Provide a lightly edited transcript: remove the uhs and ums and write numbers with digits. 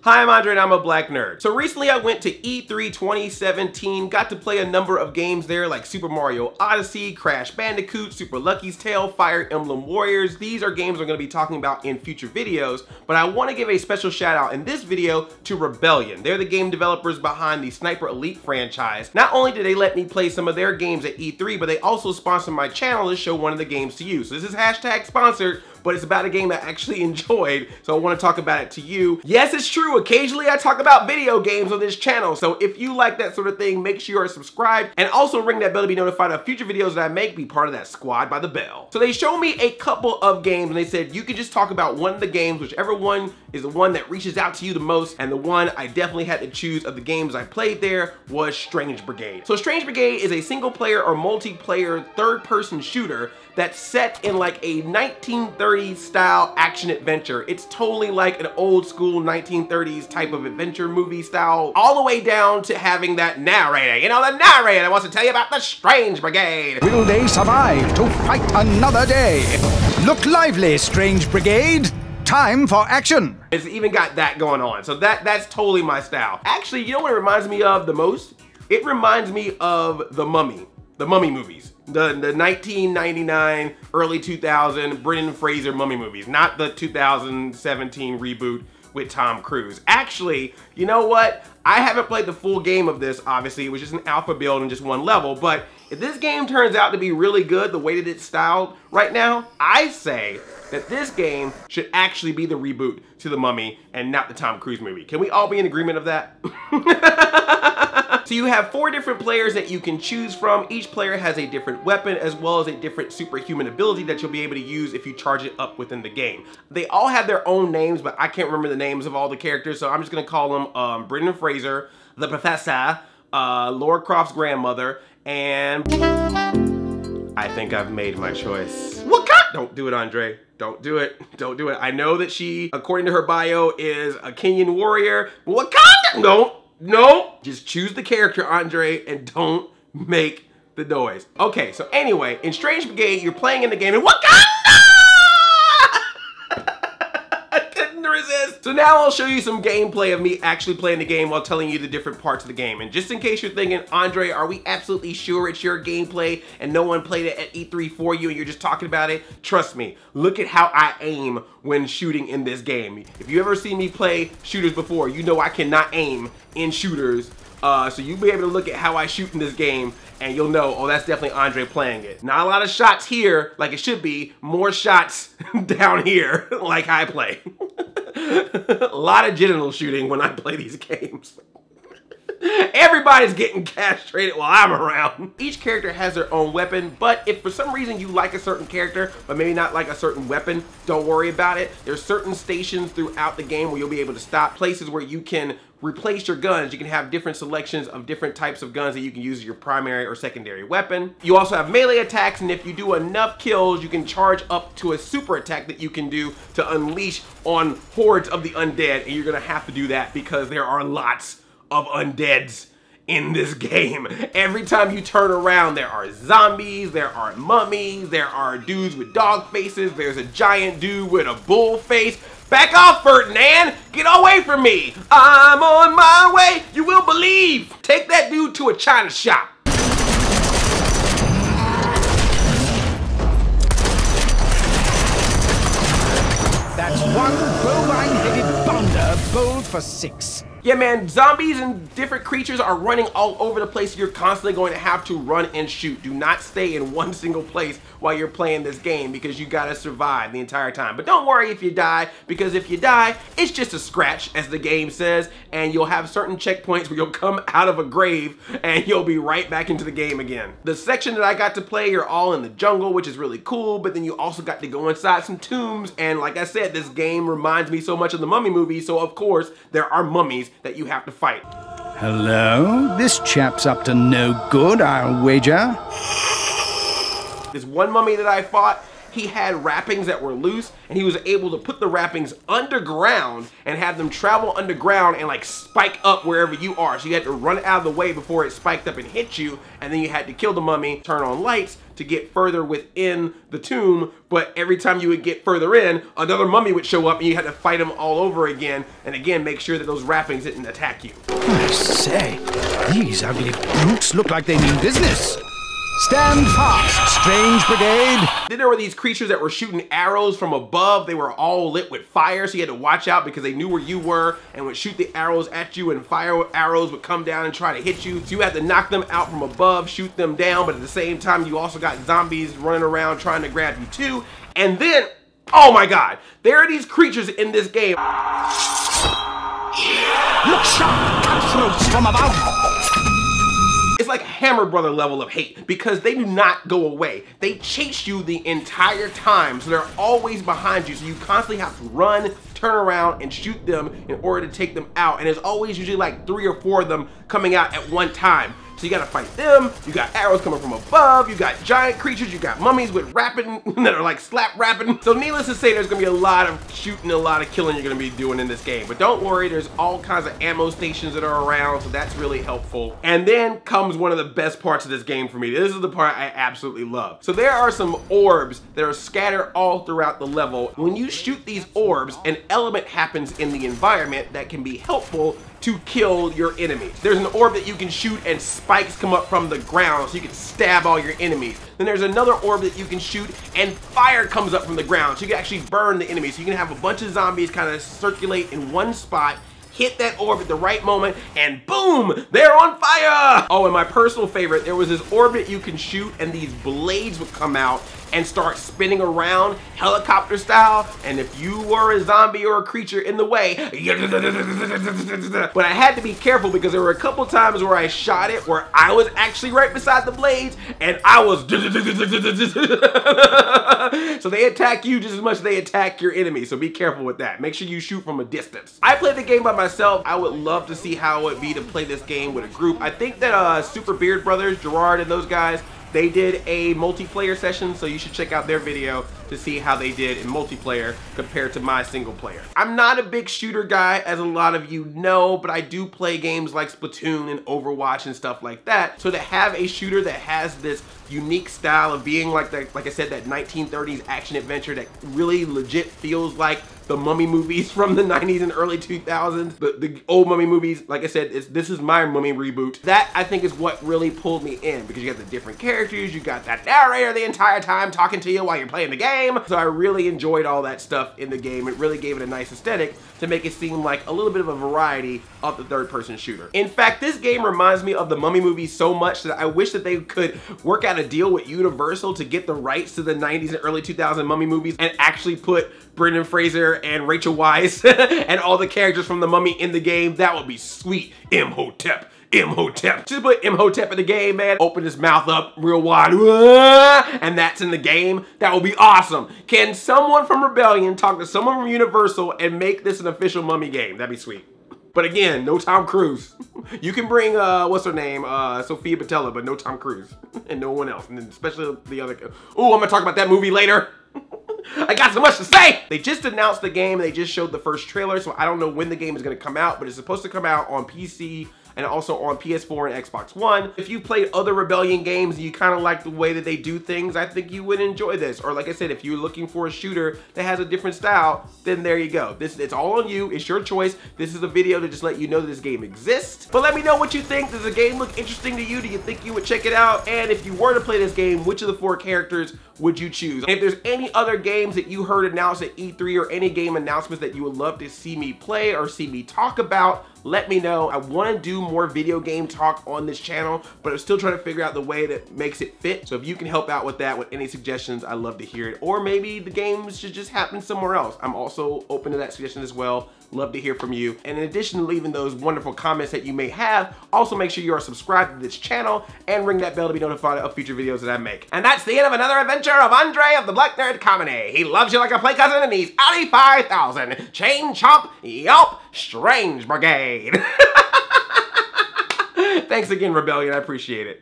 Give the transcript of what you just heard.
Hi, I'm Andre and I'm a black nerd. So recently I went to E3 2017, got to play a number of games there like Super Mario Odyssey, Crash Bandicoot, Super Lucky's Tale, Fire Emblem Warriors. These are games I'm going to be talking about in future videos, but I want to give a special shout out in this video to Rebellion. They're the game developers behind the Sniper Elite franchise. Not only did they let me play some of their games at E3, but they also sponsored my channel to show one of the games to you. So this is hashtag sponsored, but it's about a game I actually enjoyed, so I want to talk about it to you. Yes, it's true, occasionally I talk about video games on this channel, so if you like that sort of thing, make sure you are subscribed, and also ring that bell to be notified of future videos that I make, be part of that squad by the bell. So they showed me a couple of games, and they said you can just talk about one of the games, whichever one is the one that reaches out to you the most, and the one I definitely had to choose of the games I played there was Strange Brigade. So Strange Brigade is a single player or multiplayer third-person shooter that's set in like a 1930s style action adventure. It's totally like an old school 1930s type of adventure movie style, all the way down to having that narrator, you know, the narrator that wants to tell you about the Strange Brigade. Will they survive to fight another day? Look lively, Strange Brigade. Time for action. It's even got that going on. So that's totally my style. Actually, you know what it reminds me of the most? It reminds me of The Mummy. The Mummy movies. The 1999, early 2000 Brendan Fraser Mummy movies, not the 2017 reboot with Tom Cruise. Actually, you know what? I haven't played the full game of this, obviously. It was just an alpha build and just one level, but if this game turns out to be really good the way that it's styled right now, I say that this game should actually be the reboot to The Mummy and not the Tom Cruise movie. Can we all be in agreement of that? So you have 4 different players that you can choose from. Each player has a different weapon as well as a different superhuman ability that you'll be able to use if you charge it up within the game. They all have their own names, but I can't remember the names of all the characters, so I'm just gonna call them Brendan Fraser, the Professor, Laura Croft's grandmother, and I think I've made my choice. Wakanda! Don't do it, Andre. Don't do it. Don't do it. I know that she, according to her bio, is a Kenyan warrior. Wakanda! No. Just choose the character, Andre, and don't make the noise. Okay, so anyway, in Strange Brigade, you're playing in the game, and Wakanda! I couldn't resist. So now I'll show you some gameplay of me actually playing the game while telling you the different parts of the game. And just in case you're thinking, Andre, are we absolutely sure it's your gameplay and no one played it at E3 for you and you're just talking about it? Trust me, look at how I aim when shooting in this game. If you ever seen me play shooters before, you know I cannot aim in shooters. So you'll be able to look at how I shoot in this game and you'll know, oh, that's definitely Andre playing it. Not a lot of shots here like it should be, more shots down here like I play. A lot of genital shooting when I play these games. Everybody's getting castrated while I'm around. Each character has their own weapon, but if for some reason you like a certain character, but maybe not like a certain weapon, don't worry about it. There's certain stations throughout the game where you'll be able to stop, places where you can replace your guns. You can have different selections of different types of guns that you can use as your primary or secondary weapon. You also have melee attacks, and if you do enough kills, you can charge up to a super attack that you can do to unleash on hordes of the undead, and you're gonna have to do that because there are lots of undeads in this game. Every time you turn around, there are zombies, there are mummies, there are dudes with dog faces, there's a giant dude with a bull face. Back off, Ferdinand! Get away from me! I'm on my way, you will believe! Take that dude to a china shop. That's one bovine-headed bounder bowled for 6. Yeah, man, zombies and different creatures are running all over the place. You're constantly going to have to run and shoot. Do not stay in one single place while you're playing this game because you gotta survive the entire time. But don't worry if you die, because if you die, it's just a scratch, as the game says, and you'll have certain checkpoints where you'll come out of a grave and you'll be right back into the game again. The section that I got to play, you're all in the jungle, which is really cool, but then you also got to go inside some tombs, and like I said, this game reminds me so much of the Mummy movie, so of course, there are mummies that you have to fight. Hello? This chap's up to no good, I'll wager. This one mummy that I fought he had wrappings that were loose, and he was able to put the wrappings underground and have them travel underground and like spike up wherever you are. So you had to run out of the way before it spiked up and hit you, and then you had to kill the mummy, turn on lights to get further within the tomb. But every time you would get further in, another mummy would show up and you had to fight them all over again, and again make sure that those wrappings didn't attack you. I say, these ugly brutes look like they mean business. Stand fast, strange brigade. Then there were these creatures that were shooting arrows from above. They were all lit with fire, so you had to watch out because they knew where you were and would shoot the arrows at you, and fire arrows would come down and try to hit you. So you had to knock them out from above, shoot them down, but at the same time you also got zombies running around trying to grab you too. And then, oh my god, there are these creatures in this game. Look sharp, cutthroats from above. It's like Hammer Brother level of hate because they do not go away. They chase you the entire time, so they're always behind you. So you constantly have to run, turn around, and shoot them in order to take them out. And there's always usually like 3 or 4 of them coming out at one time. So you gotta fight them, you got arrows coming from above, you got giant creatures, you got mummies with rapping that are like slap rapping. So needless to say, there's gonna be a lot of shooting, a lot of killing you're gonna be doing in this game. But don't worry, there's all kinds of ammo stations that are around, so that's really helpful. And then comes one of the best parts of this game for me. This is the part I absolutely love. So there are some orbs that are scattered all throughout the level. When you shoot these orbs, an element happens in the environment that can be helpful to kill your enemies. There's an orb that you can shoot and spikes come up from the ground so you can stab all your enemies. Then there's another orb that you can shoot and fire comes up from the ground so you can actually burn the enemies. So you can have a bunch of zombies kind of circulate in one spot, hit that orb at the right moment, and boom, they're on fire! Oh, and my personal favorite, there was this orb that you can shoot and these blades would come out and start spinning around helicopter style, and if you were a zombie or a creature in the way, but I had to be careful because there were a couple times where I shot it where I was actually right beside the blades and I was so they attack you just as much as they attack your enemy, so be careful with that. Make sure you shoot from a distance. I played the game by myself. I would love to see how it would be to play this game with a group. I think that Super Beard Brothers, Gerard and those guys, they did a multiplayer session, so you should check out their video to see how they did in multiplayer compared to my single player. I'm not a big shooter guy, as a lot of you know, but I do play games like Splatoon and Overwatch and stuff like that. So to have a shooter that has this unique style of being like I said, that 1930s action adventure that really legit feels like the Mummy movies from the 90s and early 2000s, the old Mummy movies, like I said, this is my Mummy reboot. That I think is what really pulled me in because you got the different characters, you got that narrator the entire time talking to you while you're playing the game. So I really enjoyed all that stuff in the game. It really gave it a nice aesthetic to make it seem like a little bit of a variety of the third-person shooter. In fact, this game reminds me of the Mummy movies so much that I wish that they could work out a deal with Universal to get the rights to the 90s and early 2000 Mummy movies and actually put Brendan Fraser and Rachel Weisz and all the characters from the Mummy in the game. That would be sweet. Imhotep. Imhotep. Just put Imhotep in the game, man. Open his mouth up real wide, and that's in the game. That would be awesome. Can someone from Rebellion talk to someone from Universal and make this an official Mummy game? That'd be sweet. But again, no Tom Cruise. You can bring, what's her name? Sophia Boutella, but no Tom Cruise. And no one else. And especially the other. Ooh, I'm gonna talk about that movie later. I got so much to say! They just announced the game, they just showed the first trailer, so I don't know when the game is gonna come out, but it's supposed to come out on PC and also on PS4 and Xbox One. If you played other Rebellion games and you kind of like the way that they do things, I think you would enjoy this. Or like I said, if you're looking for a shooter that has a different style, then there you go. It's all on you, it's your choice. This is a video to just let you know that this game exists. But let me know what you think. Does the game look interesting to you? Do you think you would check it out? And if you were to play this game, which of the 4 characters would you choose? And if there's any other games that you heard announced at E3 or any game announcements that you would love to see me play or see me talk about, let me know. I want to do more video game talk on this channel, but I'm still trying to figure out the way that makes it fit. So if you can help out with that, with any suggestions, I'd love to hear it. Or maybe the games should just happen somewhere else. I'm also open to that suggestion as well. Love to hear from you. And in addition to leaving those wonderful comments that you may have, also make sure you are subscribed to this channel and ring that bell to be notified of future videos that I make. And that's the end of another adventure of Andre of the Black Nerd Comedy. He loves you like a play cousin and he's Audi 5000. Chain Chomp, Yelp, Strange Brigade. Thanks again, Rebellion. I appreciate it.